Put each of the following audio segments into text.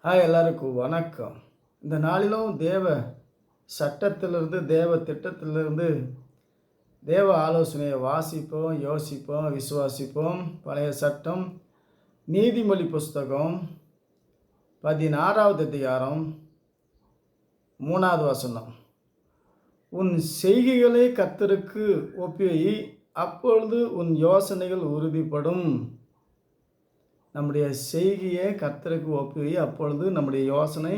எல்லாருக்கும் வணக்கம். இந்த நாளிலும் தேவ சட்டத்திலிருந்து, தேவ திட்டத்திலிருந்து, தேவ ஆலோசனையை வாசிப்போம், யோசிப்போம், விசுவாசிப்போம். பழைய சட்டம் நீதிமொழி புஸ்தகம் 16வது அதிகாரம் 3வது வசனம். உன் செய்கைகளை கர்த்தருக்கு ஒப்புவி, அப்பொழுது உன் யோசனைகள் உறுதிப்படும். நம்முடைய செய்கையை கர்த்தருக்கு ஒப்புவி, அப்பொழுது நம்முடைய யோசனை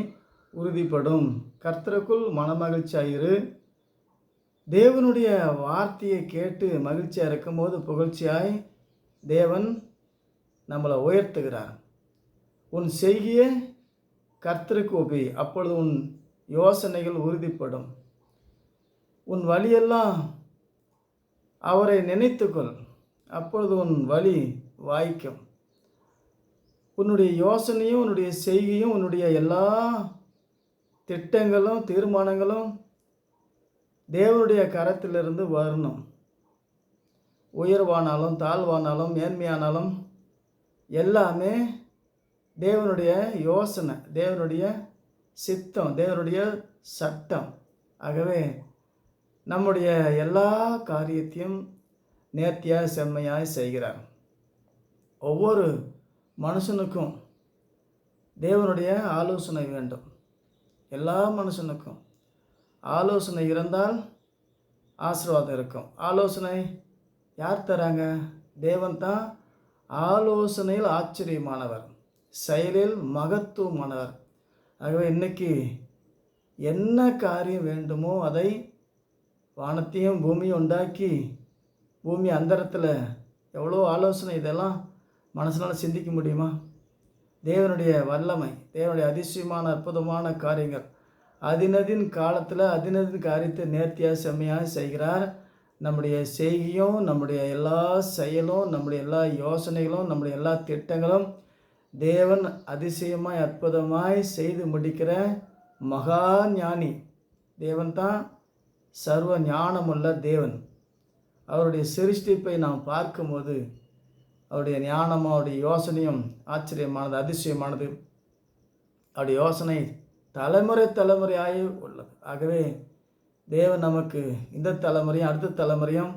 உறுதிப்படும். கர்த்தருக்குள் மனமகிழ்ச்சியாயிரு. தேவனுடைய வார்த்தையை கேட்டு மகிழ்ச்சியாக இருக்கும்போது புகழ்ச்சியாய் தேவன் நம்மளை உயர்த்துகிறார். உன் செய்கையை கர்த்தருக்கு ஒப்புவி, அப்பொழுது உன் யோசனைகள் உறுதிப்படும். உன் வழியெல்லாம் அவரை நினைத்துக்கொள், அப்பொழுது உன் வழி வாய்க்கும். உன்னுடைய யோசனையும் உன்னுடைய செய்கையும் உன்னுடைய எல்லா திட்டங்களும் தீர்மானங்களும் தேவனுடைய கரத்திலிருந்து வரணும். உயர்வானாலும் தாழ்வானாலும் மேன்மையானாலும் எல்லாமே தேவனுடைய யோசனை, தேவனுடைய சித்தம், தேவனுடைய சட்டம். ஆகவே நம்முடைய எல்லா காரியத்தையும் நேர்த்தியாய் செம்மையாய் செய்கிறார். ஒவ்வொரு மனுஷனுக்கும் தேவனுடைய ஆலோசனை வேண்டும். எல்லா மனுஷனுக்கும் ஆலோசனை இருந்தால் ஆசீர்வாதம் இருக்கும். ஆலோசனை யார் தராங்க? தேவன் தான். ஆலோசனையில் ஆச்சரியமானவர், செயலில் மகத்துவமானவர். ஆகவே இன்னைக்கு என்ன காரியம் வேண்டுமோ அதை வானத்தையும் பூமியும் உண்டாக்கி பூமி அந்தரத்தில் எவ்வளோ ஆலோசனை, இதெல்லாம் மனசனால் சிந்திக்க முடியுமா? தேவனுடைய வல்லமை, தேவனுடைய அதிசயமான அற்புதமான காரியங்கள் அதினதின் காலத்தில் அதினதின் காரியத்தை நேர்த்தியாக செம்மையாக செய்கிறார். நம்முடைய செய்கையும் நம்முடைய எல்லா செயலும் நம்முடைய எல்லா யோசனைகளும் நம்முடைய எல்லா திட்டங்களும் தேவன் அதிசயமாய் அற்புதமாய் செய்து முடிக்கிற மகா ஞானி. தேவன் தான் சர்வ ஞானமுள்ள தேவன். அவருடைய சிருஷ்டிப்பை நாம் பார்க்கும்போது அவருடைய ஞானமும் அவருடைய யோசனையும் ஆச்சரியமானது, அதிசயமானது. அவருடைய யோசனை தலைமுறை தலைமுறையாய் உள்ளது. ஆகவே தேவன் நமக்கு இந்த தலைமுறையும் அடுத்த தலைமுறையும்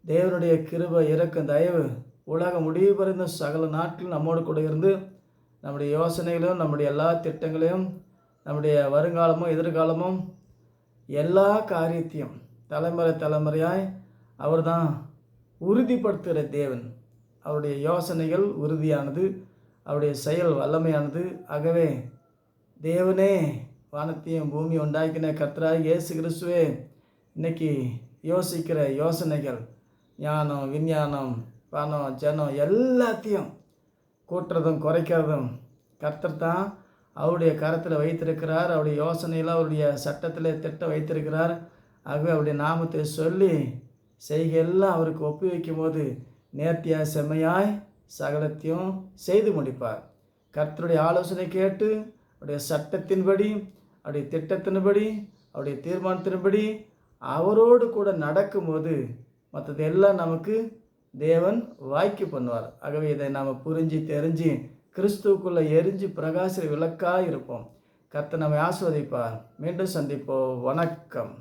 தேவனுடைய கிருபை, இரக்கம், தயவு உலகம் முடிவு பெறுந்த சகல நாட்கள் நம்மோடு கூட இருந்து நம்முடைய யோசனைகளையும் நம்முடைய எல்லா திட்டங்களையும் நம்முடைய வருங்காலமும் எதிர்காலமும் எல்லா காரியத்தையும் தலைமுறை தலைமுறையாய் அவர் தான் உறுதிப்படுத்துகிற தேவன். அவருடைய யோசனைகள் உறுதியானது, அவருடைய செயல் வல்லமையானது. ஆகவே தேவனே வானத்தையும் பூமி உண்டாக்கின கர்த்தராகிய இயேசு கிறிஸ்துவே, இன்னைக்கு யோசிக்கிற யோசனைகள் ஞானம், விஞ்ஞானம், பணம், ஜனம் எல்லாத்தையும் கூட்டுறதும் குறைக்கிறதும் கர்த்தர் தான் அவருடைய கரத்தில் வைத்திருக்கிறார். அவருடைய யோசனையில் அவருடைய சட்டத்தில் திட்டம் வைத்திருக்கிறார். ஆகவே அவருடைய நாமத்தை சொல்லி செய்கையெல்லாம் அவருக்கு ஒப்பு வைக்கும் போது நேர்த்தியாய் செம்மையாய் சகலத்தையும் செய்து முடிப்பார். கர்த்தருடைய ஆலோசனை கேட்டு அவருடைய சட்டத்தின்படி, அவருடைய திட்டத்தின்படி, அவருடைய தீர்மானத்தின்படி அவரோடு கூட நடக்கும்போது மற்றது எல்லாம் நமக்கு தேவன் வாய்க்கு பண்ணுவார். ஆகவே இதை நாம் புரிஞ்சு தெரிஞ்சு கிறிஸ்துவுக்குள்ளே எரிஞ்சு பிரகாச விளக்காக இருப்போம். கர்த்தர் நம்மை ஆசீர்வதிப்பார். மீண்டும் சந்திப்போம். வணக்கம்.